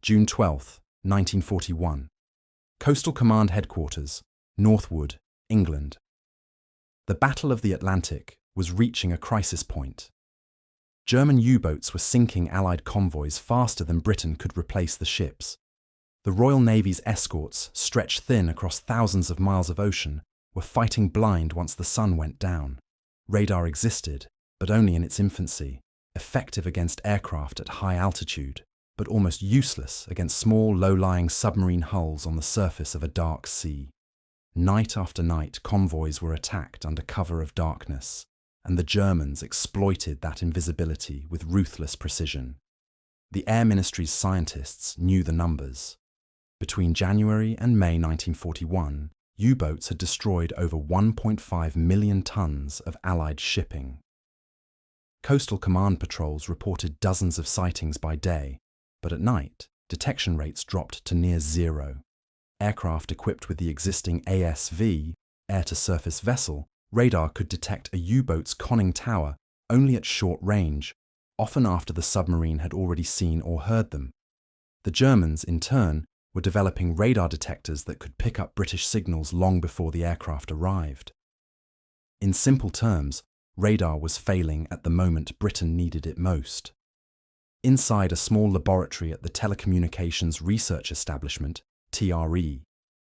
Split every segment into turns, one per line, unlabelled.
June 12, 1941. Coastal Command Headquarters, Northwood, England. The Battle of the Atlantic was reaching a crisis point. German U-boats were sinking Allied convoys faster than Britain could replace the ships. The Royal Navy's escorts, stretched thin across thousands of miles of ocean, were fighting blind once the sun went down. Radar existed, but only in its infancy, effective against aircraft at high altitude, but almost useless against small, low-lying submarine hulls on the surface of a dark sea. Night after night, convoys were attacked under cover of darkness, and the Germans exploited that invisibility with ruthless precision. The Air Ministry's scientists knew the numbers. Between January and May 1941, U-boats had destroyed over 1.5 million tons of Allied shipping. Coastal Command patrols reported dozens of sightings by day, but at night, detection rates dropped to near zero. Aircraft equipped with the existing ASV, air-to-surface vessel, radar could detect a U-boat's conning tower only at short range, often after the submarine had already seen or heard them. The Germans, in turn, were developing radar detectors that could pick up British signals long before the aircraft arrived. In simple terms, radar was failing at the moment Britain needed it most. Inside a small laboratory at the Telecommunications Research Establishment, TRE,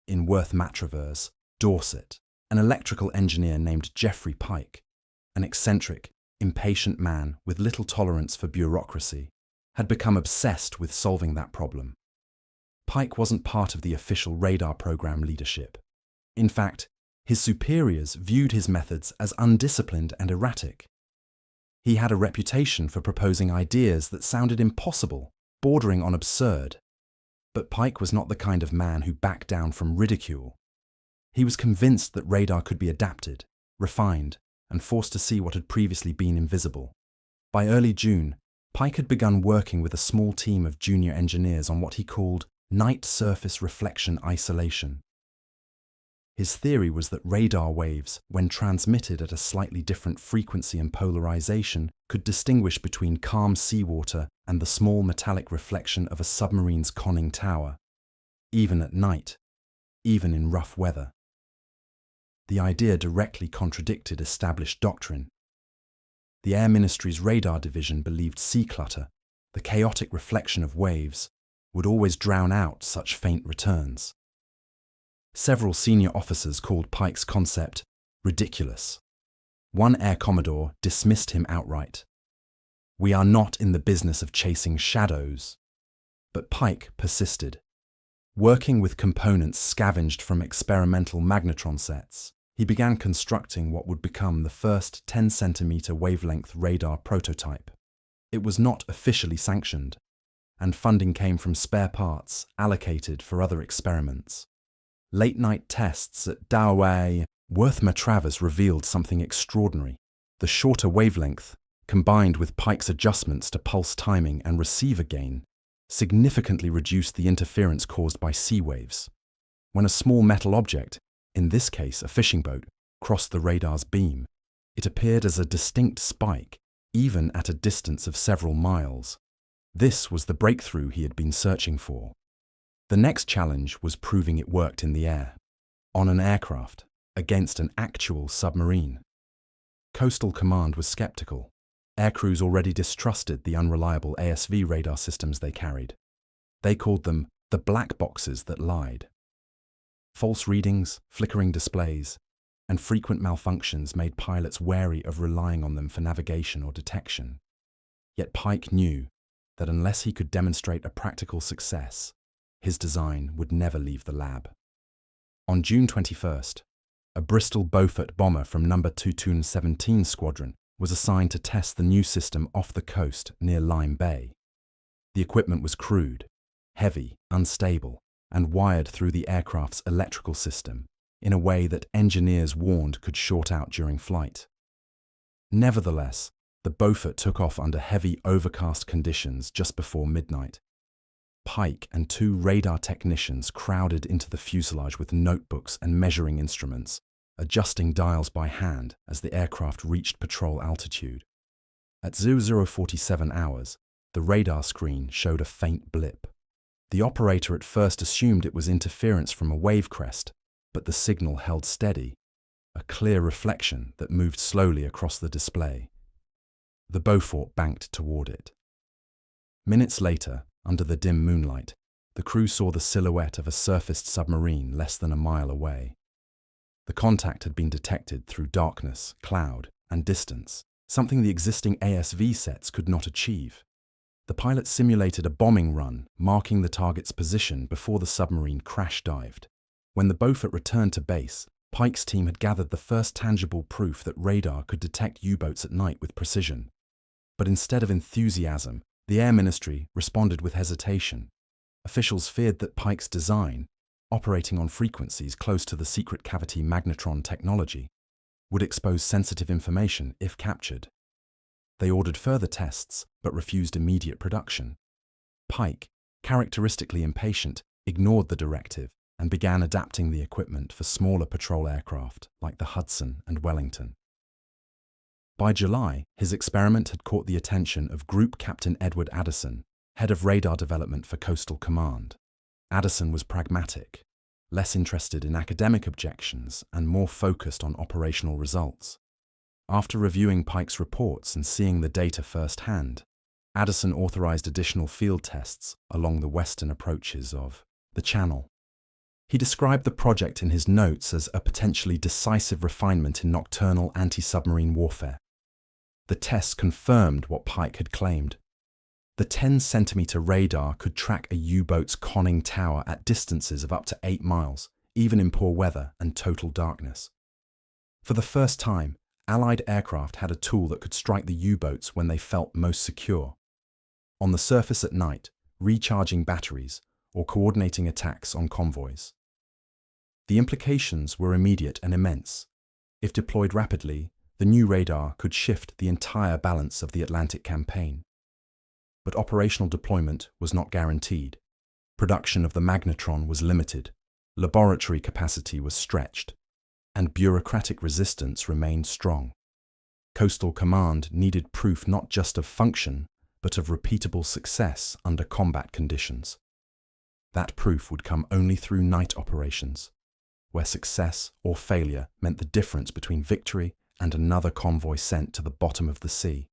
in Worth-Matravers, Dorset, an electrical engineer named Geoffrey Pike, an eccentric, impatient man with little tolerance for bureaucracy, had become obsessed with solving that problem. Pike wasn't part of the official radar program leadership. In fact, his superiors viewed his methods as undisciplined and erratic. He had a reputation for proposing ideas that sounded impossible, bordering on absurd. But Pike was not the kind of man who backed down from ridicule. He was convinced that radar could be adapted, refined, and forced to see what had previously been invisible. By early June, Pike had begun working with a small team of junior engineers on what he called night surface reflection isolation. His theory was that radar waves, when transmitted at a slightly different frequency and polarization, could distinguish between calm seawater and the small metallic reflection of a submarine's conning tower, even at night, even in rough weather. The idea directly contradicted established doctrine. The Air Ministry's radar division believed sea clutter, the chaotic reflection of waves, would always drown out such faint returns. Several senior officers called Pike's concept ridiculous. One Air Commodore dismissed him outright. "We are not in the business of chasing shadows." But Pike persisted. Working with components scavenged from experimental magnetron sets, he began constructing what would become the first 10-centimeter wavelength radar prototype. It was not officially sanctioned, and funding came from spare parts allocated for other experiments. Late-night tests at Doway, Worth-Matravers revealed something extraordinary. The shorter wavelength, combined with Pike's adjustments to pulse timing and receiver gain, significantly reduced the interference caused by sea waves. When a small metal object, in this case a fishing boat, crossed the radar's beam, it appeared as a distinct spike, even at a distance of several miles. This was the breakthrough he had been searching for. The next challenge was proving it worked in the air, on an aircraft, against an actual submarine. Coastal Command was skeptical. Aircrews already distrusted the unreliable ASV radar systems they carried. They called them the black boxes that lied. False readings, flickering displays, and frequent malfunctions made pilots wary of relying on them for navigation or detection. Yet Pike knew that unless he could demonstrate a practical success, his design would never leave the lab. On June 21st, a Bristol Beaufort bomber from No. 217 Squadron was assigned to test the new system off the coast near Lyme Bay. The equipment was crude, heavy, unstable, and wired through the aircraft's electrical system in a way that engineers warned could short out during flight. Nevertheless, the Beaufort took off under heavy overcast conditions just before midnight. Pike and two radar technicians crowded into the fuselage with notebooks and measuring instruments, adjusting dials by hand as the aircraft reached patrol altitude. At 0047 hours, the radar screen showed a faint blip. The operator at first assumed it was interference from a wave crest, but the signal held steady, a clear reflection that moved slowly across the display. The Beaufort banked toward it. Minutes later, under the dim moonlight, the crew saw the silhouette of a surfaced submarine less than a mile away. The contact had been detected through darkness, cloud, and distance, something the existing ASV sets could not achieve. The pilot simulated a bombing run, marking the target's position before the submarine crash-dived. When the Beaufort returned to base, Pike's team had gathered the first tangible proof that radar could detect U-boats at night with precision. But instead of enthusiasm, the Air Ministry responded with hesitation. Officials feared that Pike's design, operating on frequencies close to the secret cavity magnetron technology, would expose sensitive information if captured. They ordered further tests, but refused immediate production. Pike, characteristically impatient, ignored the directive and began adapting the equipment for smaller patrol aircraft like the Hudson and Wellington. By July, his experiment had caught the attention of Group Captain Edward Addison, head of radar development for Coastal Command. Addison was pragmatic, less interested in academic objections and more focused on operational results. After reviewing Pike's reports and seeing the data firsthand, Addison authorized additional field tests along the western approaches of the Channel. He described the project in his notes as a potentially decisive refinement in nocturnal anti-submarine warfare. The tests confirmed what Pike had claimed. The 10-centimeter radar could track a U-boat's conning tower at distances of up to 8 miles, even in poor weather and total darkness. For the first time, Allied aircraft had a tool that could strike the U-boats when they felt most secure. On the surface at night, recharging batteries, or coordinating attacks on convoys. The implications were immediate and immense. If deployed rapidly, the new radar could shift the entire balance of the Atlantic campaign. But operational deployment was not guaranteed. Production of the magnetron was limited, laboratory capacity was stretched, and bureaucratic resistance remained strong. Coastal Command needed proof not just of function, but of repeatable success under combat conditions. That proof would come only through night operations, where success or failure meant the difference between victory and another convoy sent to the bottom of the sea.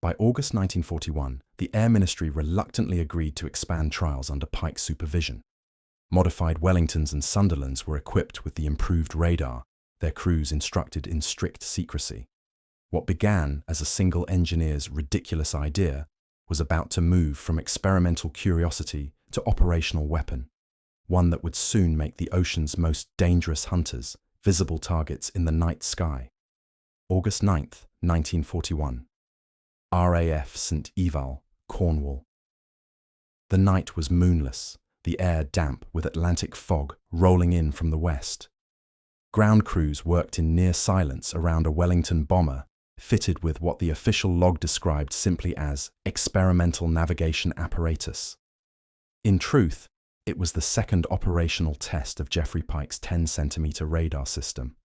By August 1941, the Air Ministry reluctantly agreed to expand trials under Pike's supervision. Modified Wellingtons and Sunderlands were equipped with the improved radar, their crews instructed in strict secrecy. What began as a single engineer's ridiculous idea was about to move from experimental curiosity to operational weapon, one that would soon make the ocean's most dangerous hunters visible targets in the night sky. August 9th, 1941. RAF St. Eval, Cornwall. The night was moonless, the air damp with Atlantic fog rolling in from the west. Ground crews worked in near silence around a Wellington bomber fitted with what the official log described simply as experimental navigation apparatus. In truth, it was the second operational test of Geoffrey Pike's 10-centimeter radar system,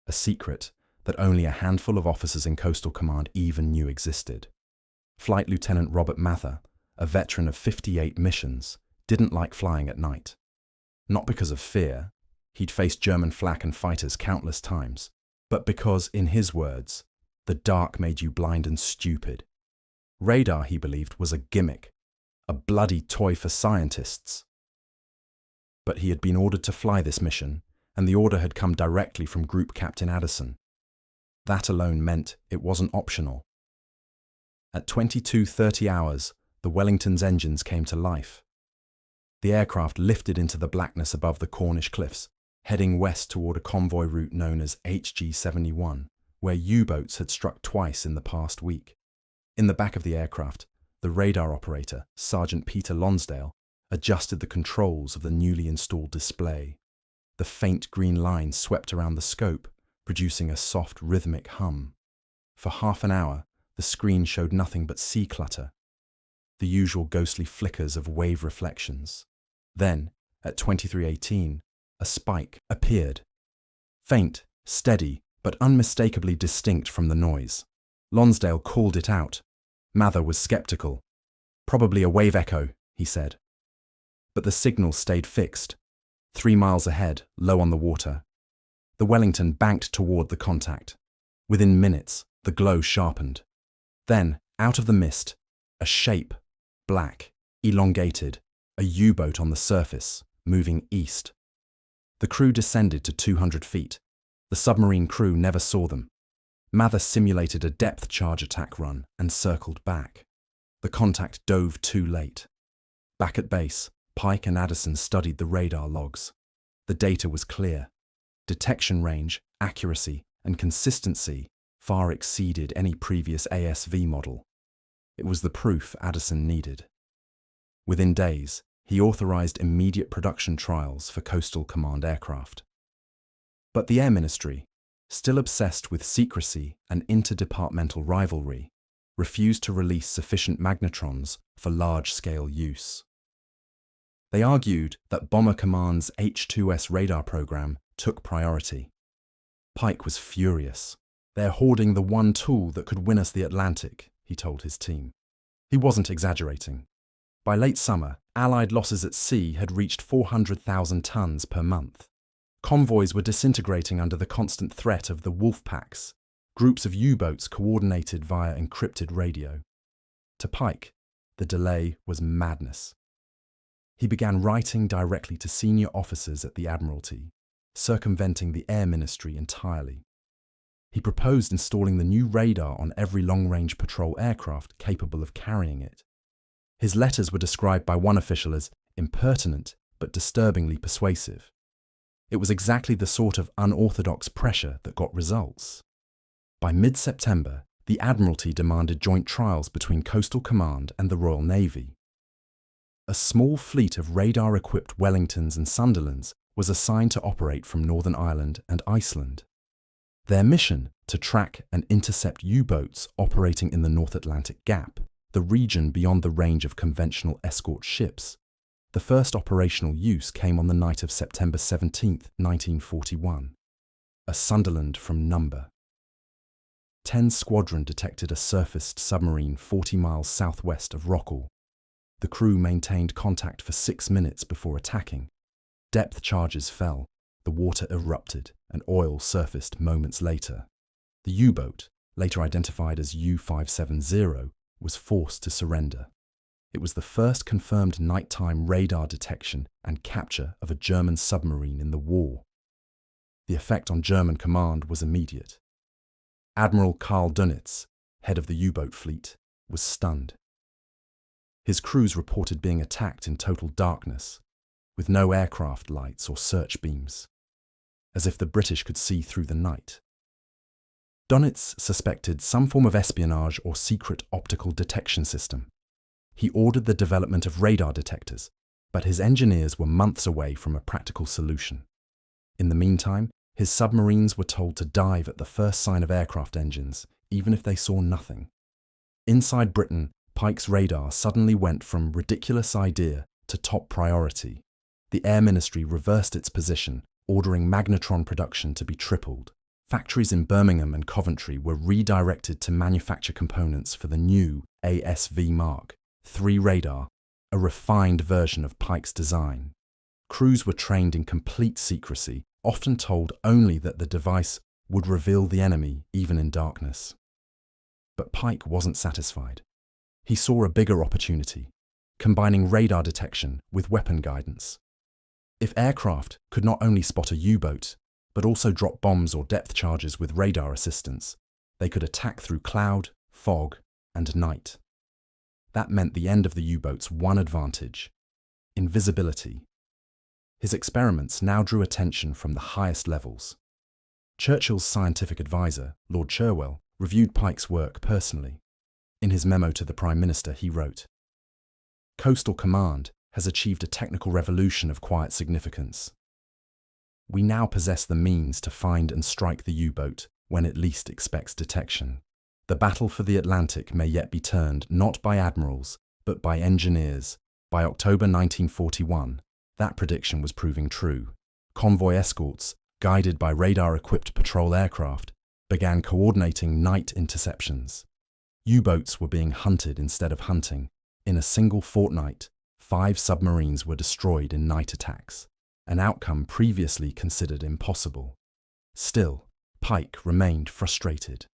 a secret that only a handful of officers in Coastal Command even knew existed. Flight Lieutenant Robert Mather, a veteran of 58 missions, didn't like flying at night. Not because of fear, he'd faced German flak and fighters countless times, but because, in his words, the dark made you blind and stupid. Radar, he believed, was a gimmick, a bloody toy for scientists. But he had been ordered to fly this mission, and the order had come directly from Group Captain Addison. That alone meant it wasn't optional. At 22:30 hours, the Wellington's engines came to life. The aircraft lifted into the blackness above the Cornish cliffs, heading west toward a convoy route known as HG-71, where U-boats had struck twice in the past week. In the back of the aircraft, the radar operator, Sergeant Peter Lonsdale, adjusted the controls of the newly installed display. The faint green line swept around the scope, producing a soft rhythmic hum. For half an hour, the screen showed nothing but sea clutter, the usual ghostly flickers of wave reflections. Then, at 23:18, a spike appeared. Faint, steady, but unmistakably distinct from the noise. Lonsdale called it out. Mather was skeptical. "Probably a wave echo," he said. But the signal stayed fixed. 3 miles ahead, low on the water, the Wellington banked toward the contact. Within minutes, the glow sharpened. Then, out of the mist, a shape, black, elongated, a U-boat on the surface, moving east. The crew descended to 200 feet. The submarine crew never saw them. Mather simulated a depth charge attack run and circled back. The contact dove too late. Back at base, Pike and Addison studied the radar logs. The data was clear. Detection range, accuracy, and consistency far exceeded any previous ASV model. It was the proof Addison needed. Within days, he authorized immediate production trials for Coastal Command aircraft. But the Air Ministry, still obsessed with secrecy and interdepartmental rivalry, refused to release sufficient magnetrons for large-scale use. They argued that Bomber Command's H-2S radar program took priority. Pike was furious. "They're hoarding the one tool that could win us the Atlantic," he told his team. He wasn't exaggerating. By late summer, Allied losses at sea had reached 400,000 tons per month. Convoys were disintegrating under the constant threat of the wolf packs, groups of U-boats coordinated via encrypted radio. To Pike, the delay was madness. He began writing directly to senior officers at the Admiralty, circumventing the Air Ministry entirely. He proposed installing the new radar on every long-range patrol aircraft capable of carrying it. His letters were described by one official as impertinent but disturbingly persuasive. It was exactly the sort of unorthodox pressure that got results. By mid-September, the Admiralty demanded joint trials between Coastal Command and the Royal Navy. A small fleet of radar-equipped Wellingtons and Sunderlands was assigned to operate from Northern Ireland and Iceland. Their mission to track and intercept U-boats operating in the North Atlantic Gap, the region beyond the range of conventional escort ships. The first operational use came on the night of September 17, 1941. A Sunderland from Number. 10 Squadron detected a surfaced submarine 40 miles southwest of Rockall. The crew maintained contact for 6 minutes before attacking. Depth charges fell, the water erupted, and oil surfaced moments later. The U-boat, later identified as U-570, was forced to surrender. It was the first confirmed nighttime radar detection and capture of a German submarine in the war. The effect on German command was immediate. Admiral Karl Dönitz, head of the U-boat fleet, was stunned. His crews reported being attacked in total darkness, with no aircraft lights or search beams, as if the British could see through the night. Dönitz suspected some form of espionage or secret optical detection system. He ordered the development of radar detectors, but his engineers were months away from a practical solution. In the meantime, his submarines were told to dive at the first sign of aircraft engines, even if they saw nothing. Inside Britain, Pike's radar suddenly went from ridiculous idea to top priority. The Air Ministry reversed its position, ordering magnetron production to be tripled. Factories in Birmingham and Coventry were redirected to manufacture components for the new ASV Mark III radar, a refined version of Pike's design. Crews were trained in complete secrecy, often told only that the device would reveal the enemy even in darkness. But Pike wasn't satisfied. He saw a bigger opportunity, combining radar detection with weapon guidance. If aircraft could not only spot a U-boat, but also drop bombs or depth charges with radar assistance, they could attack through cloud, fog, and night. That meant the end of the U-boat's one advantage: invisibility. His experiments now drew attention from the highest levels. Churchill's scientific advisor, Lord Cherwell, reviewed Pike's work personally. In his memo to the Prime Minister, he wrote, "Coastal Command has achieved a technical revolution of quiet significance. We now possess the means to find and strike the U-boat when it least expects detection. The battle for the Atlantic may yet be turned not by admirals, but by engineers." By October 1941, that prediction was proving true. Convoy escorts, guided by radar-equipped patrol aircraft, began coordinating night interceptions. U-boats were being hunted instead of hunting. In a single fortnight, 5 submarines were destroyed in night attacks, an outcome previously considered impossible. Still, Pike remained frustrated.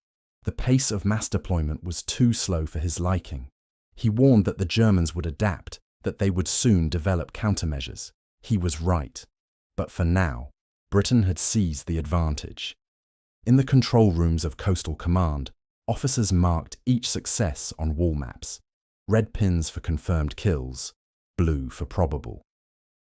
The pace of mass deployment was too slow for his liking. He warned that the Germans would adapt, that they would soon develop countermeasures. He was right. But for now, Britain had seized the advantage. In the control rooms of Coastal Command, officers marked each success on wall maps. Red pins for confirmed kills, blue for probable.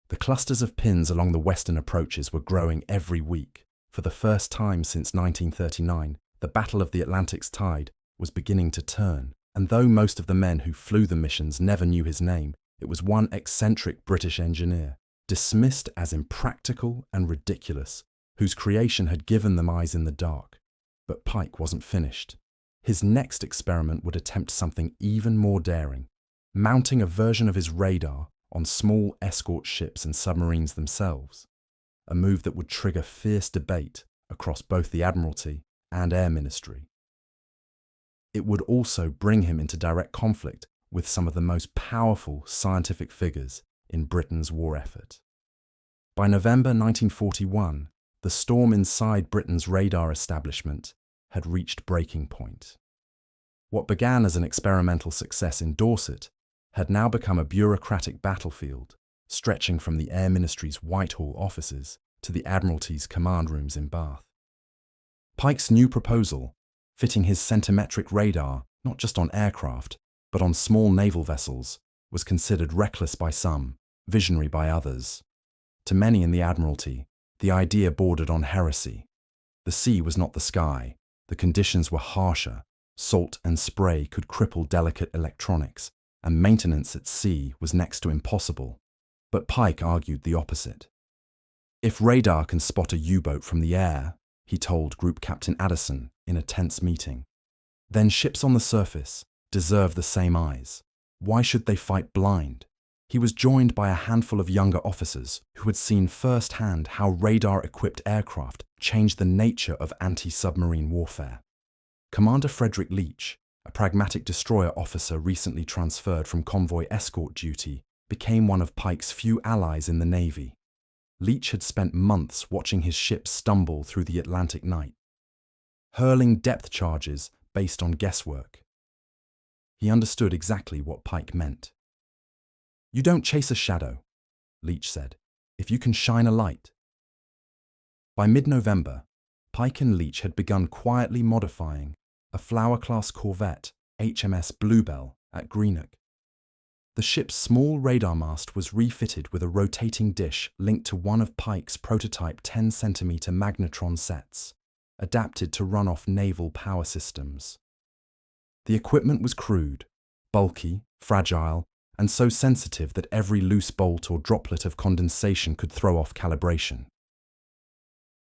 The clusters of pins along the western approaches were growing every week. For the first time since 1939, the Battle of the Atlantic's tide was beginning to turn, and though most of the men who flew the missions never knew his name, it was one eccentric British engineer, dismissed as impractical and ridiculous, whose creation had given them eyes in the dark. But Pike wasn't finished. His next experiment would attempt something even more daring, mounting a version of his radar on small escort ships and submarines themselves, a move that would trigger fierce debate across both the Admiralty and Air Ministry. It would also bring him into direct conflict with some of the most powerful scientific figures in Britain's war effort. By November 1941, the storm inside Britain's radar establishment had reached breaking point. What began as an experimental success in Dorset had now become a bureaucratic battlefield, stretching from the Air Ministry's Whitehall offices to the Admiralty's command rooms in Bath. Pike's new proposal, fitting his centimetric radar not just on aircraft, but on small naval vessels, was considered reckless by some, visionary by others. To many in the Admiralty, the idea bordered on heresy. The sea was not the sky. The conditions were harsher. Salt and spray could cripple delicate electronics, and maintenance at sea was next to impossible. But Pike argued the opposite. If radar can spot a U-boat from the air, he told Group Captain Addison in a tense meeting, then ships on the surface deserve the same eyes. Why should they fight blind? He was joined by a handful of younger officers who had seen firsthand how radar-equipped aircraft changed the nature of anti-submarine warfare. Commander Frederick Leach, a pragmatic destroyer officer recently transferred from convoy escort duty, became one of Pike's few allies in the Navy. Leach had spent months watching his ships stumble through the Atlantic night, hurling depth charges based on guesswork. He understood exactly what Pike meant. "You don't chase a shadow," Leach said, "if you can shine a light." By mid-November, Pike and Leach had begun quietly modifying a Flower-class corvette, HMS Bluebell, at Greenock. The ship's small radar mast was refitted with a rotating dish linked to one of Pike's prototype 10-centimeter magnetron sets, adapted to run off naval power systems. The equipment was crude, bulky, fragile, and so sensitive that every loose bolt or droplet of condensation could throw off calibration.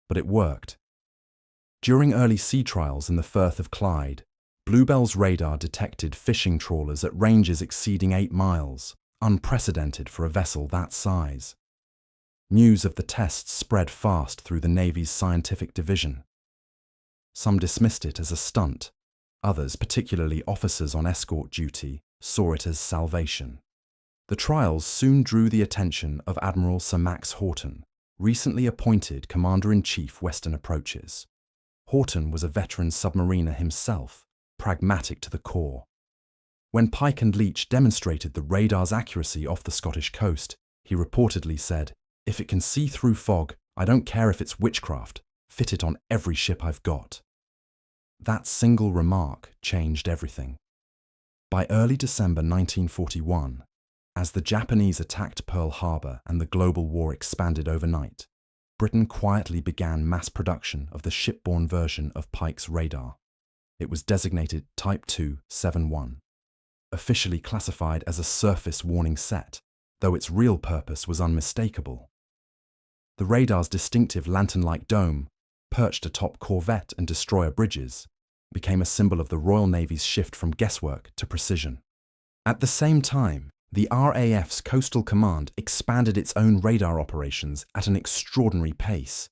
But it worked. During early sea trials in the Firth of Clyde, Bluebell's radar detected fishing trawlers at ranges exceeding 8 miles, unprecedented for a vessel that size. News of the tests spread fast through the Navy's scientific division. Some dismissed it as a stunt. Others, particularly officers on escort duty, saw it as salvation. The trials soon drew the attention of Admiral Sir Max Horton, recently appointed Commander-in-Chief Western Approaches. Horton was a veteran submariner himself, pragmatic to the core. When Pike and Leach demonstrated the radar's accuracy off the Scottish coast, he reportedly said, "If it can see through fog, I don't care if it's witchcraft. Fit it on every ship I've got." That single remark changed everything. By early December 1941, as the Japanese attacked Pearl Harbor and the global war expanded overnight, Britain quietly began mass production of the shipborne version of Pike's radar. It was designated Type 271, officially classified as a surface warning set, though its real purpose was unmistakable. The radar's distinctive lantern-like dome, perched atop corvette and destroyer bridges, became a symbol of the Royal Navy's shift from guesswork to precision. At the same time, the RAF's Coastal Command expanded its own radar operations at an extraordinary pace.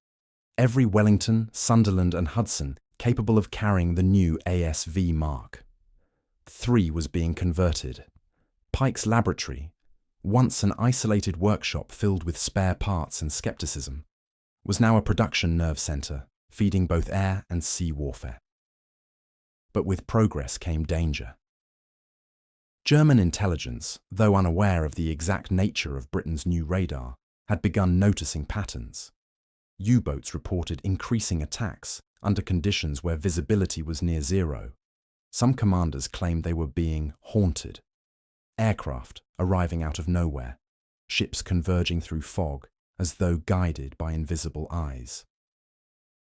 Every Wellington, Sunderland and Hudson capable of carrying the new ASV Mark III was being converted. Pike's laboratory, once an isolated workshop filled with spare parts and skepticism, was now a production nerve center, feeding both air and sea warfare. But with progress came danger. German intelligence, though unaware of the exact nature of Britain's new radar, had begun noticing patterns. U-boats reported increasing attacks under conditions where visibility was near zero. Some commanders claimed they were being haunted. Aircraft arriving out of nowhere, ships converging through fog as though guided by invisible eyes.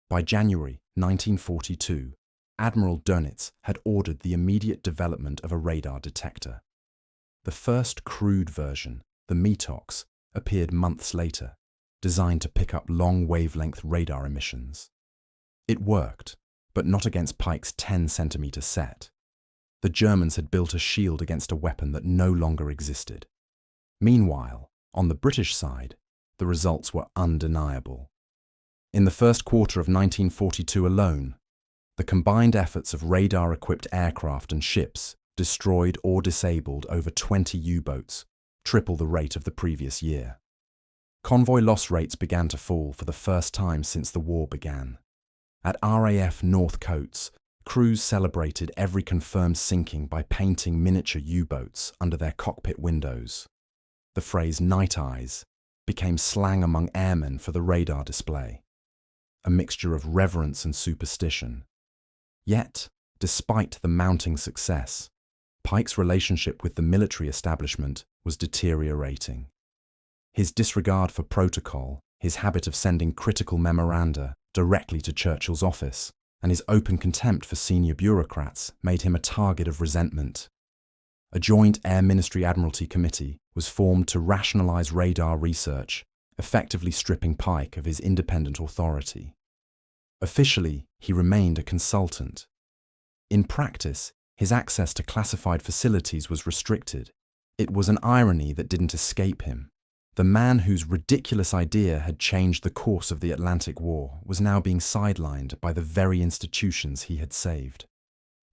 By January 1942, Admiral Dönitz had ordered the immediate development of a radar detector. The first crude version, the Metox, appeared months later, designed to pick up long-wavelength radar emissions. It worked, but not against Pike's 10-centimeter set. The Germans had built a shield against a weapon that no longer existed. Meanwhile, on the British side, the results were undeniable. In the first quarter of 1942 alone, the combined efforts of radar-equipped aircraft and ships destroyed or disabled over 20 U-boats, triple the rate of the previous year. Convoy loss rates began to fall for the first time since the war began. At RAF North Coats, crews celebrated every confirmed sinking by painting miniature U-boats under their cockpit windows. The phrase "night eyes" became slang among airmen for the radar display, a mixture of reverence and superstition. Yet, despite the mounting success, Pike's relationship with the military establishment was deteriorating. His disregard for protocol, his habit of sending critical memoranda directly to Churchill's office, and his open contempt for senior bureaucrats made him a target of resentment. A joint Air Ministry Admiralty committee was formed to rationalize radar research, effectively stripping Pike of his independent authority. Officially, he remained a consultant. In practice, his access to classified facilities was restricted. It was an irony that didn't escape him. The man whose ridiculous idea had changed the course of the Atlantic War was now being sidelined by the very institutions he had saved.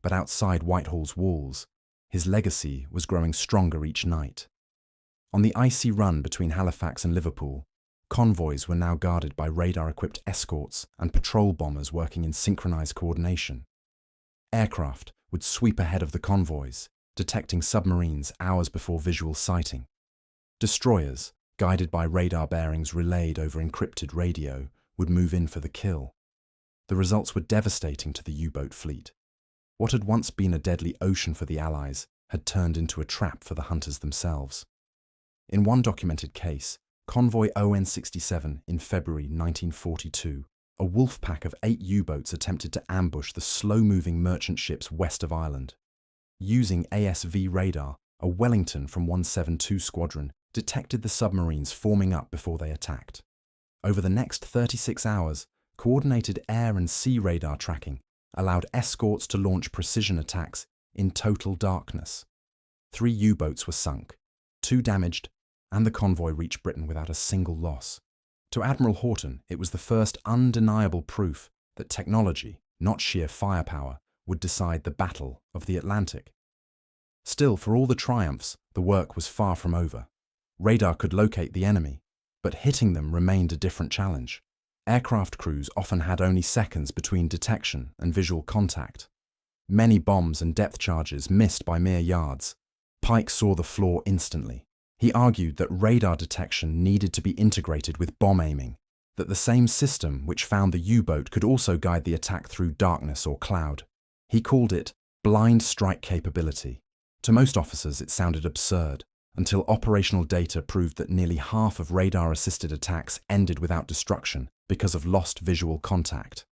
But outside Whitehall's walls, his legacy was growing stronger each night. On the icy run between Halifax and Liverpool, convoys were now guarded by radar-equipped escorts and patrol bombers working in synchronized coordination. Aircraft would sweep ahead of the convoys, detecting submarines hours before visual sighting. Destroyers, guided by radar bearings relayed over encrypted radio, would move in for the kill. The results were devastating to the U-boat fleet. What had once been a deadly ocean for the Allies had turned into a trap for the hunters themselves. In one documented case, Convoy ON-67 in February 1942, a wolf pack of 8 U-boats attempted to ambush the slow-moving merchant ships west of Ireland. Using ASV radar, a Wellington from 172 Squadron detected the submarines forming up before they attacked. Over the next 36 hours, coordinated air and sea radar tracking allowed escorts to launch precision attacks in total darkness. 3 U-boats were sunk, 2 damaged, and the convoy reached Britain without a single loss. To Admiral Houghton, it was the first undeniable proof that technology, not sheer firepower, would decide the Battle of the Atlantic. Still, for all the triumphs, the work was far from over. Radar could locate the enemy, but hitting them remained a different challenge. Aircraft crews often had only seconds between detection and visual contact. Many bombs and depth charges missed by mere yards. Pike saw the flaw instantly. He argued that radar detection needed to be integrated with bomb aiming, that the same system which found the U-boat could also guide the attack through darkness or cloud. He called it blind strike capability. To most officers it sounded absurd, until operational data proved that nearly half of radar-assisted attacks ended without destruction because of lost visual contact.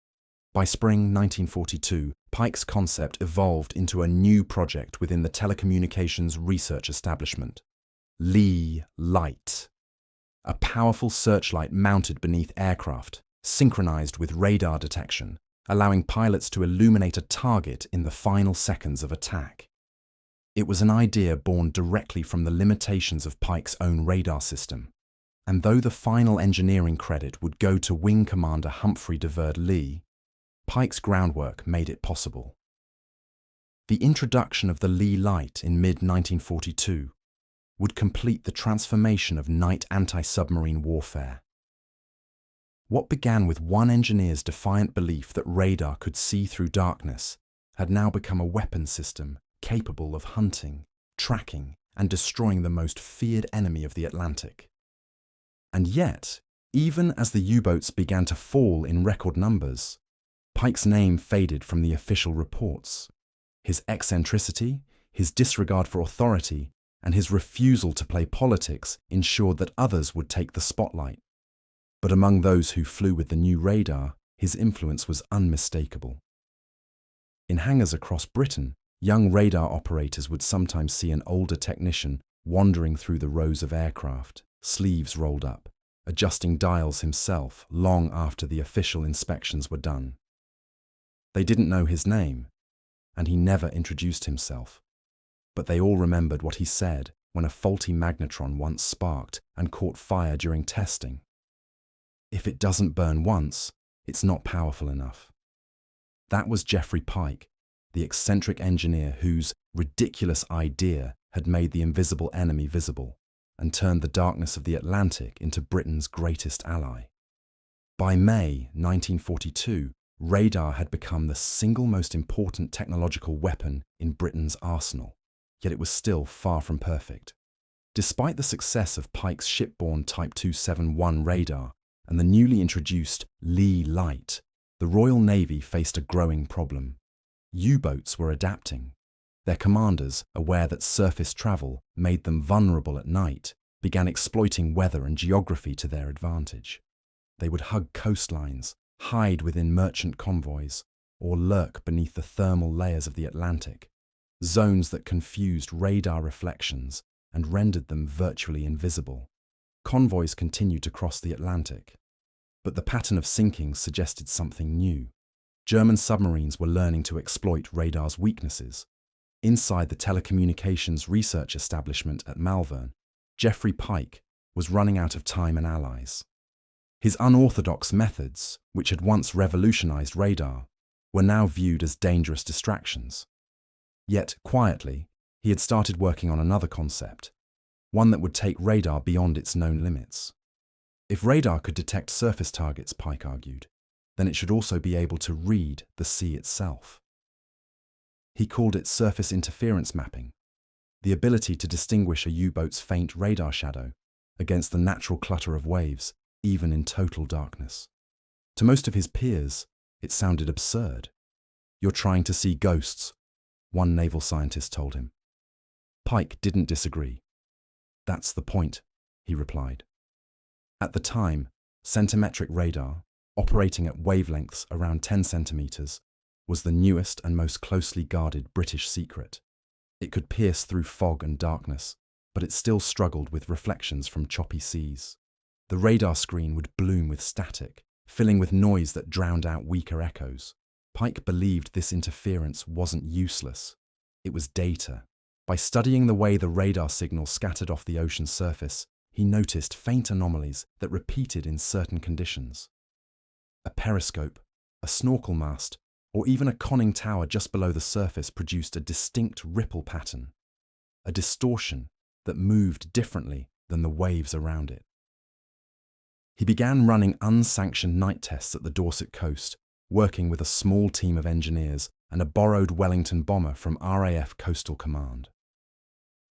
By spring 1942, Pike's concept evolved into a new project within the telecommunications research establishment. Lee Light, a powerful searchlight mounted beneath aircraft, synchronized with radar detection, allowing pilots to illuminate a target in the final seconds of attack. It was an idea born directly from the limitations of Pike's own radar system, and though the final engineering credit would go to Wing Commander Humphrey de Verde Lee, Pike's groundwork made it possible. The introduction of the Lee Light in mid-1942 would complete the transformation of night anti-submarine warfare. What began with one engineer's defiant belief that radar could see through darkness had now become a weapon system capable of hunting, tracking, and destroying the most feared enemy of the Atlantic. And yet, even as the U-boats began to fall in record numbers, Pike's name faded from the official reports. His eccentricity, his disregard for authority, and his refusal to play politics ensured that others would take the spotlight. But among those who flew with the new radar, his influence was unmistakable. In hangars across Britain, young radar operators would sometimes see an older technician wandering through the rows of aircraft, sleeves rolled up, adjusting dials himself long after the official inspections were done. They didn't know his name, and he never introduced himself, but they all remembered what he said when a faulty magnetron once sparked and caught fire during testing. If it doesn't burn once, it's not powerful enough. That was Geoffrey Pike, the eccentric engineer whose ridiculous idea had made the invisible enemy visible and turned the darkness of the Atlantic into Britain's greatest ally. By May 1942, radar had become the single most important technological weapon in Britain's arsenal, yet it was still far from perfect. Despite the success of Pike's shipborne Type 271 radar and the newly introduced Lee light, the Royal Navy faced a growing problem. U-boats were adapting. Their commanders, aware that surface travel made them vulnerable at night, began exploiting weather and geography to their advantage. They would hug coastlines, hide within merchant convoys, or lurk beneath the thermal layers of the Atlantic, zones that confused radar reflections and rendered them virtually invisible. Convoys continued to cross the Atlantic, but the pattern of sinkings suggested something new. German submarines were learning to exploit radar's weaknesses. Inside the telecommunications research establishment at Malvern, Geoffrey Pike was running out of time and allies. His unorthodox methods, which had once revolutionized radar, were now viewed as dangerous distractions. Yet, quietly, he had started working on another concept, one that would take radar beyond its known limits. If radar could detect surface targets, Pike argued, then it should also be able to read the sea itself. He called it surface interference mapping, the ability to distinguish a U-boat's faint radar shadow against the natural clutter of waves, even in total darkness. To most of his peers, it sounded absurd. "You're trying to see ghosts," one naval scientist told him. Pike didn't disagree. "That's the point," he replied. At the time, centimetric radar, operating at wavelengths around 10 centimeters, was the newest and most closely guarded British secret. It could pierce through fog and darkness, but it still struggled with reflections from choppy seas. The radar screen would bloom with static, filling with noise that drowned out weaker echoes. Pike believed this interference wasn't useless. It was data. By studying the way the radar signal scattered off the ocean's surface, he noticed faint anomalies that repeated in certain conditions. A periscope, a snorkel mast, or even a conning tower just below the surface produced a distinct ripple pattern, a distortion that moved differently than the waves around it. He began running unsanctioned night tests at the Dorset coast, working with a small team of engineers and a borrowed Wellington bomber from RAF Coastal Command.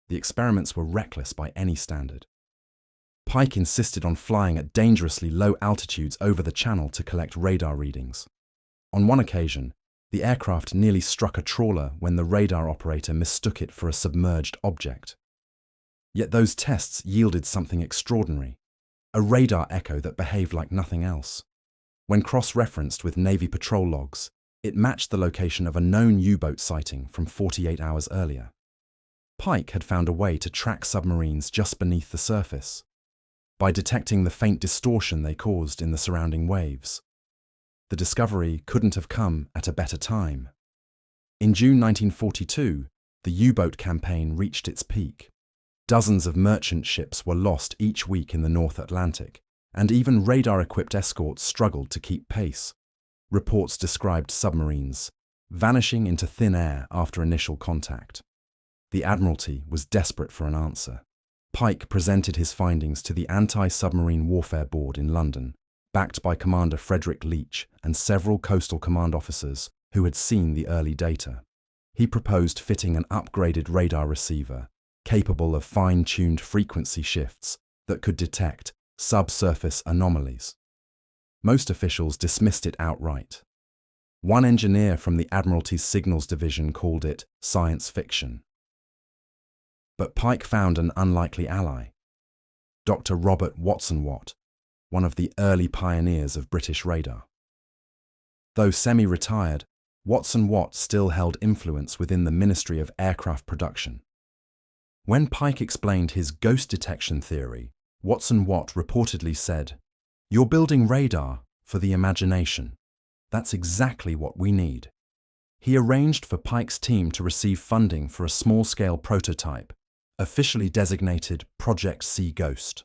The experiments were reckless by any standard. Pike insisted on flying at dangerously low altitudes over the channel to collect radar readings. On one occasion, the aircraft nearly struck a trawler when the radar operator mistook it for a submerged object. Yet those tests yielded something extraordinary, a radar echo that behaved like nothing else. When cross-referenced with Navy patrol logs, it matched the location of a known U-boat sighting from 48 hours earlier. Pike had found a way to track submarines just beneath the surface, by detecting the faint distortion they caused in the surrounding waves. The discovery couldn't have come at a better time. In June 1942, the U-boat campaign reached its peak. Dozens of merchant ships were lost each week in the North Atlantic, and even radar-equipped escorts struggled to keep pace. Reports described submarines vanishing into thin air after initial contact. The Admiralty was desperate for an answer. Pike presented his findings to the Anti-Submarine Warfare Board in London, backed by Commander Frederick Leach and several Coastal Command officers who had seen the early data. He proposed fitting an upgraded radar receiver, capable of fine-tuned frequency shifts that could detect subsurface anomalies. Most officials dismissed it outright. One engineer from the Admiralty's Signals Division called it science fiction. But Pike found an unlikely ally. Dr. Robert Watson-Watt, one of the early pioneers of British radar. Though semi-retired, Watson-Watt still held influence within the Ministry of Aircraft Production. When Pike explained his ghost detection theory, Watson-Watt reportedly said, "You're building radar for the imagination. That's exactly what we need." He arranged for Pike's team to receive funding for a small-scale prototype, officially designated Project Sea Ghost.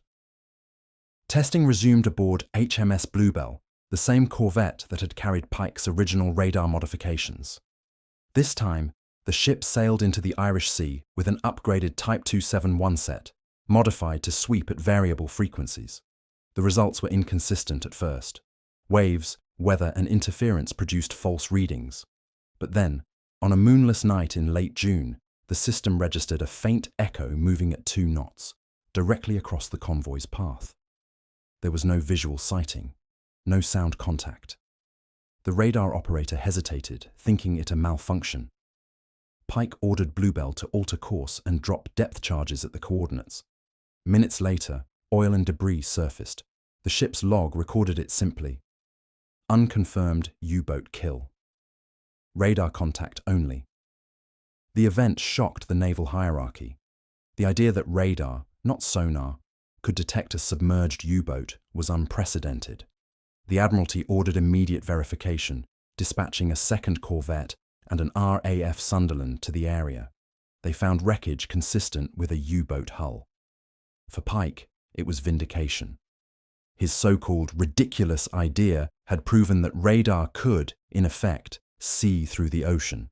Testing resumed aboard HMS Bluebell, the same corvette that had carried Pike's original radar modifications. This time, the ship sailed into the Irish Sea with an upgraded Type 271 set, modified to sweep at variable frequencies. The results were inconsistent at first. Waves, weather, and interference produced false readings. But then, on a moonless night in late June, the system registered a faint echo moving at 2 knots, directly across the convoy's path. There was no visual sighting, no sound contact. The radar operator hesitated, thinking it a malfunction. Pike ordered Bluebell to alter course and drop depth charges at the coordinates. Minutes later, oil and debris surfaced. The ship's log recorded it simply: unconfirmed U-boat kill. Radar contact only. The event shocked the naval hierarchy. The idea that radar, not sonar, could detect a submerged U-boat was unprecedented. The Admiralty ordered immediate verification, dispatching a second corvette and an RAF Sunderland to the area. They found wreckage consistent with a U-boat hull. For Pike, it was vindication. His so-called ridiculous idea had proven that radar could, in effect, see through the ocean.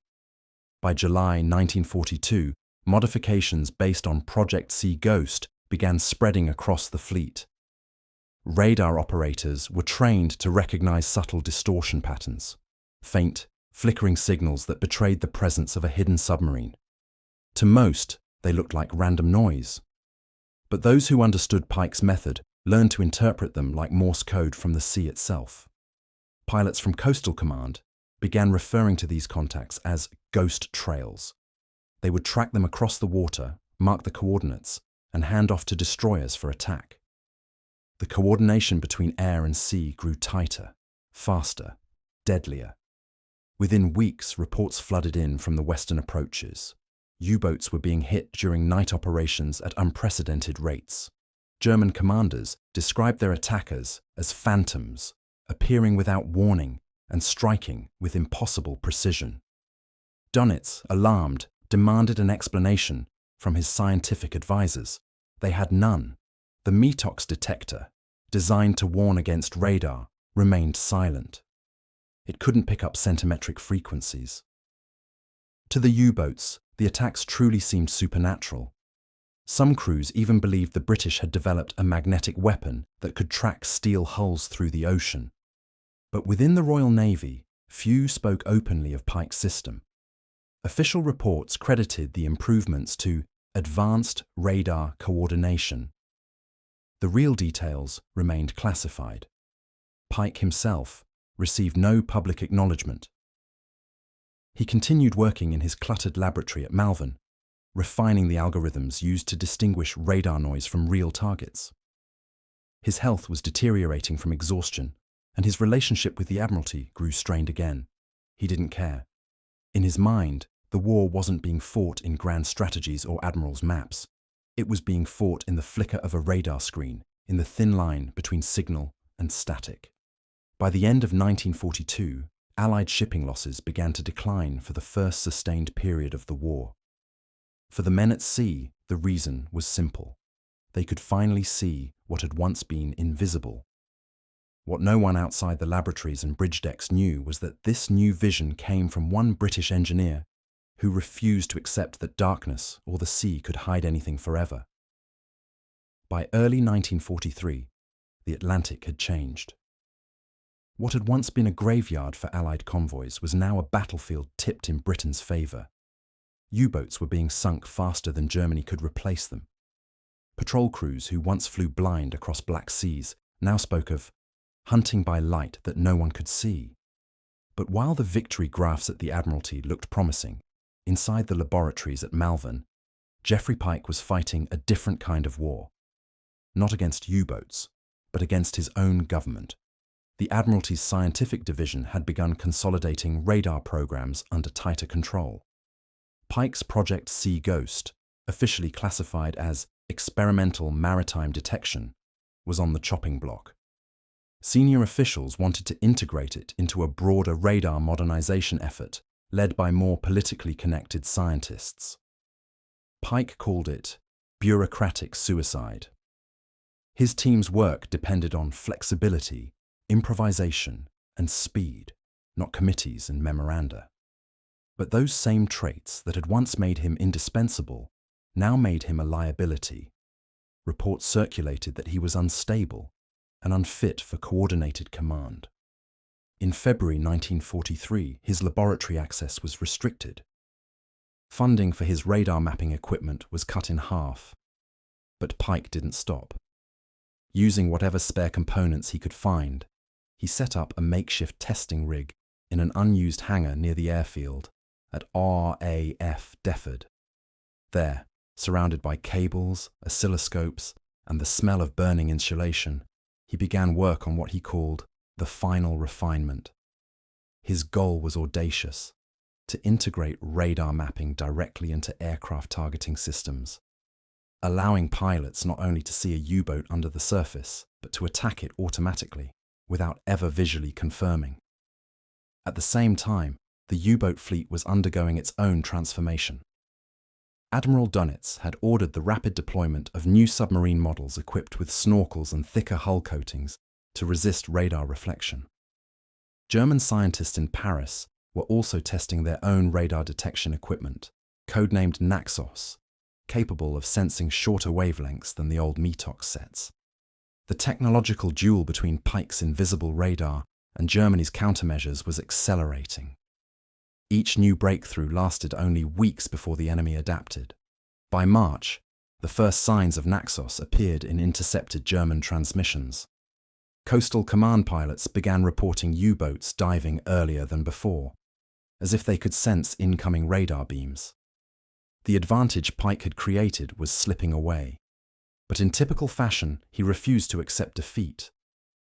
By July 1942, modifications based on Project Sea Ghost began spreading across the fleet. Radar operators were trained to recognize subtle distortion patterns, faint, flickering signals that betrayed the presence of a hidden submarine. To most, they looked like random noise. But those who understood Pike's method learned to interpret them like Morse code from the sea itself. Pilots from Coastal Command began referring to these contacts as ghost trails. They would track them across the water, mark the coordinates, and hand off to destroyers for attack. The coordination between air and sea grew tighter, faster, deadlier. Within weeks, reports flooded in from the western approaches. U-boats were being hit during night operations at unprecedented rates. German commanders described their attackers as phantoms, appearing without warning and striking with impossible precision. Dönitz, alarmed, demanded an explanation from his scientific advisors. They had none. The METOX detector, designed to warn against radar, remained silent. It couldn't pick up centimetric frequencies. To the U-boats, the attacks truly seemed supernatural. Some crews even believed the British had developed a magnetic weapon that could track steel hulls through the ocean. But within the Royal Navy, few spoke openly of Pike's system. Official reports credited the improvements to advanced radar coordination. The real details remained classified. Pike himself received no public acknowledgement. He continued working in his cluttered laboratory at Malvern, refining the algorithms used to distinguish radar noise from real targets. His health was deteriorating from exhaustion, and his relationship with the Admiralty grew strained again. He didn't care. In his mind, the war wasn't being fought in grand strategies or admirals' maps. It was being fought in the flicker of a radar screen, in the thin line between signal and static. By the end of 1942, Allied shipping losses began to decline for the first sustained period of the war. For the men at sea, the reason was simple. They could finally see what had once been invisible. What no one outside the laboratories and bridge decks knew was that this new vision came from one British engineer who refused to accept that darkness or the sea could hide anything forever. By early 1943, the Atlantic had changed. What had once been a graveyard for Allied convoys was now a battlefield tipped in Britain's favour. U-boats were being sunk faster than Germany could replace them. Patrol crews who once flew blind across black seas now spoke of hunting by light that no one could see. But while the victory graphs at the Admiralty looked promising, inside the laboratories at Malvern, Geoffrey Pike was fighting a different kind of war. Not against U-boats, but against his own government. The Admiralty's scientific division had begun consolidating radar programs under tighter control. Pike's Project Sea Ghost, officially classified as experimental maritime detection, was on the chopping block. Senior officials wanted to integrate it into a broader radar modernization effort led by more politically connected scientists. Pike called it bureaucratic suicide. His team's work depended on flexibility, improvisation, and speed, not committees and memoranda. But those same traits that had once made him indispensable now made him a liability. Reports circulated that he was unstable and unfit for coordinated command. In February 1943, his laboratory access was restricted. Funding for his radar mapping equipment was cut in half. But Pike didn't stop. Using whatever spare components he could find, he set up a makeshift testing rig in an unused hangar near the airfield at RAF Defford. There, surrounded by cables, oscilloscopes, and the smell of burning insulation, he began work on what he called the final refinement. His goal was audacious: to integrate radar mapping directly into aircraft targeting systems, allowing pilots not only to see a U-boat under the surface, but to attack it automatically, without ever visually confirming. At the same time, the U-boat fleet was undergoing its own transformation. Admiral Dönitz had ordered the rapid deployment of new submarine models equipped with snorkels and thicker hull coatings to resist radar reflection. German scientists in Paris were also testing their own radar detection equipment, codenamed Naxos, capable of sensing shorter wavelengths than the old Metox sets. The technological duel between Pike's invisible radar and Germany's countermeasures was accelerating. Each new breakthrough lasted only weeks before the enemy adapted. By March, the first signs of Naxos appeared in intercepted German transmissions. Coastal command pilots began reporting U-boats diving earlier than before, as if they could sense incoming radar beams. The advantage Pike had created was slipping away. But in typical fashion, he refused to accept defeat.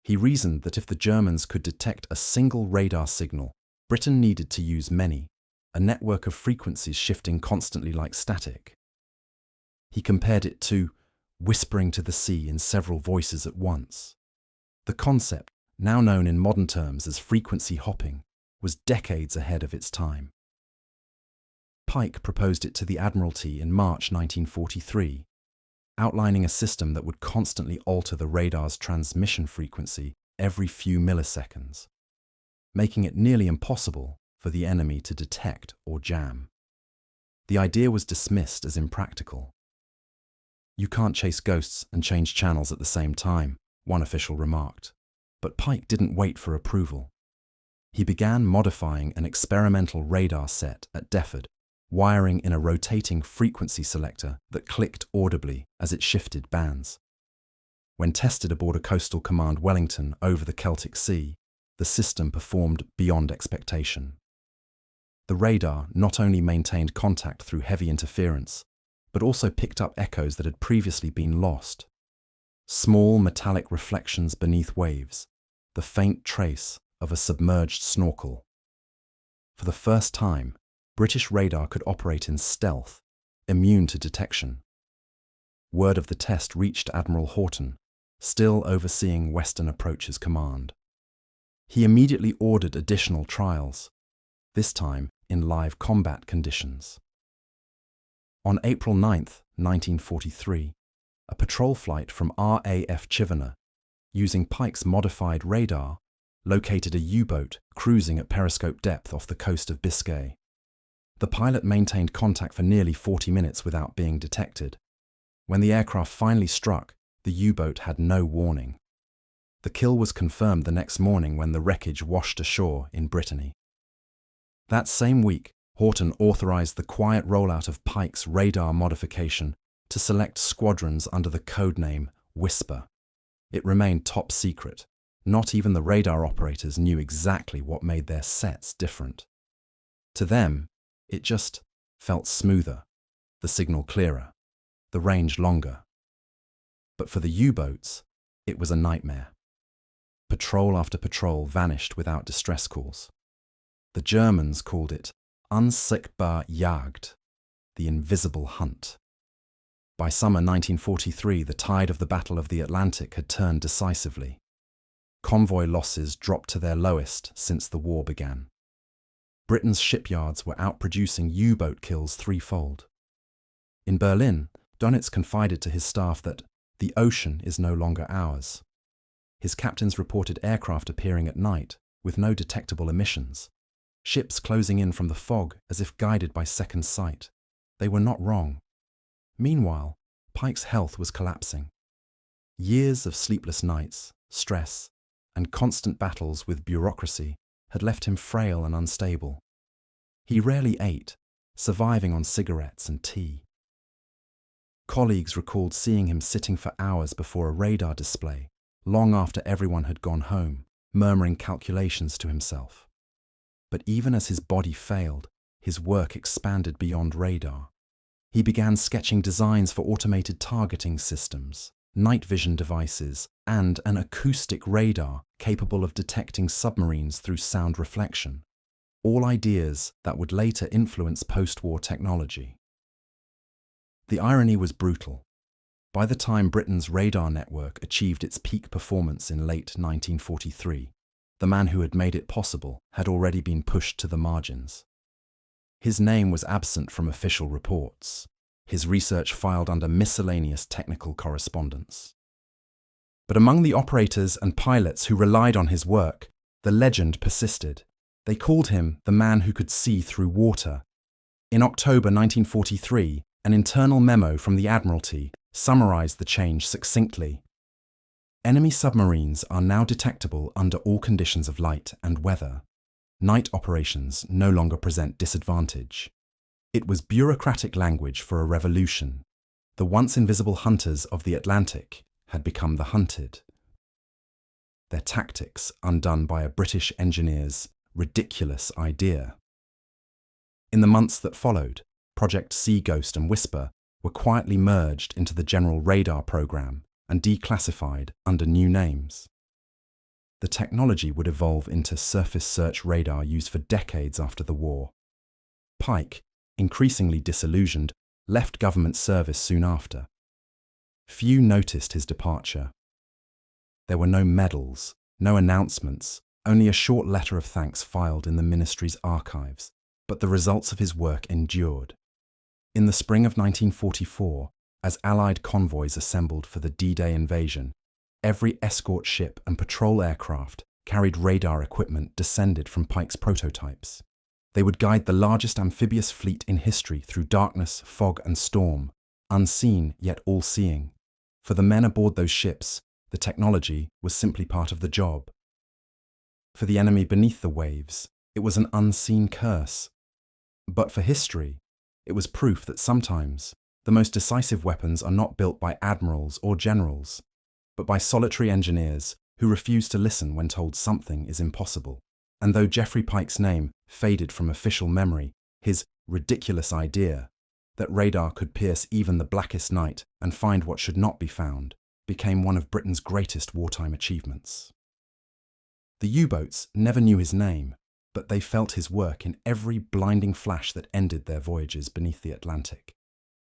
He reasoned that if the Germans could detect a single radar signal, Britain needed to use many, a network of frequencies shifting constantly like static. He compared it to whispering to the sea in several voices at once. The concept, now known in modern terms as frequency hopping, was decades ahead of its time. Pike proposed it to the Admiralty in March 1943, outlining a system that would constantly alter the radar's transmission frequency every few milliseconds, making it nearly impossible for the enemy to detect or jam. The idea was dismissed as impractical. "You can't chase ghosts and change channels at the same time," one official remarked. But Pike didn't wait for approval. He began modifying an experimental radar set at Defford, wiring in a rotating frequency selector that clicked audibly as it shifted bands. When tested aboard a coastal command Wellington over the Celtic Sea, the system performed beyond expectation. The radar not only maintained contact through heavy interference, but also picked up echoes that had previously been lost. Small metallic reflections beneath waves, the faint trace of a submerged snorkel. For the first time, British radar could operate in stealth, immune to detection. Word of the test reached Admiral Horton, still overseeing Western Approaches Command. He immediately ordered additional trials, this time in live combat conditions. On April 9, 1943, a patrol flight from RAF Chivener, using Pike's modified radar, located a U-boat cruising at periscope depth off the coast of Biscay. The pilot maintained contact for nearly 40 minutes without being detected. When the aircraft finally struck, The U-boat had no warning. The kill was confirmed the next morning when the wreckage washed ashore in Brittany. That same week, Horton authorized the quiet rollout of Pike's radar modification to select squadrons under the codename Whisper. It remained top secret. Not even the radar operators knew exactly what made their sets different. To them, it just felt smoother, the signal clearer, the range longer. But for the U-boats, it was a nightmare. Patrol after patrol vanished without distress calls. The Germans called it unsichtbar Jagd, the invisible hunt. By summer 1943, the tide of the Battle of the Atlantic had turned decisively. Convoy losses dropped to their lowest since the war began. Britain's shipyards were outproducing U-boat kills threefold. In Berlin, Dönitz confided to his staff that the ocean is no longer ours. His captains reported aircraft appearing at night with no detectable emissions, ships closing in from the fog as if guided by second sight. They were not wrong. Meanwhile, Pike's health was collapsing. Years of sleepless nights, stress, and constant battles with bureaucracy had left him frail and unstable. He rarely ate, surviving on cigarettes and tea. Colleagues recalled seeing him sitting for hours before a radar display, long after everyone had gone home, murmuring calculations to himself. But even as his body failed, his work expanded beyond radar. He began sketching designs for automated targeting systems, night vision devices, and an acoustic radar capable of detecting submarines through sound reflection. All ideas that would later influence post-war technology. The irony was brutal. By the time Britain's radar network achieved its peak performance in late 1943, the man who had made it possible had already been pushed to the margins. His name was absent from official reports, his research filed under miscellaneous technical correspondence. But among the operators and pilots who relied on his work, the legend persisted. They called him the man who could see through water. In October 1943, an internal memo from the Admiralty summarized the change succinctly. Enemy submarines are now detectable under all conditions of light and weather. Night operations no longer present disadvantage. It was bureaucratic language for a revolution. The once invisible hunters of the Atlantic had become the hunted. Their tactics undone by a British engineer's ridiculous idea. In the months that followed, Project Sea Ghost and Whisper were quietly merged into the general radar program and declassified under new names. The technology would evolve into surface search radar used for decades after the war. Pike, increasingly disillusioned, left government service soon after. Few noticed his departure. There were no medals, no announcements, only a short letter of thanks filed in the ministry's archives, but the results of his work endured. In the spring of 1944, as Allied convoys assembled for the D-Day invasion, every escort ship and patrol aircraft carried radar equipment descended from Pike's prototypes. They would guide the largest amphibious fleet in history through darkness, fog, and storm, unseen yet all-seeing. For the men aboard those ships, the technology was simply part of the job. For the enemy beneath the waves, it was an unseen curse. But for history, it was proof that sometimes the most decisive weapons are not built by admirals or generals, but by solitary engineers who refuse to listen when told something is impossible. And though Geoffrey Pike's name faded from official memory, his ridiculous idea that radar could pierce even the blackest night and find what should not be found became one of Britain's greatest wartime achievements. The U-boats never knew his name, but they felt his work in every blinding flash that ended their voyages beneath the Atlantic.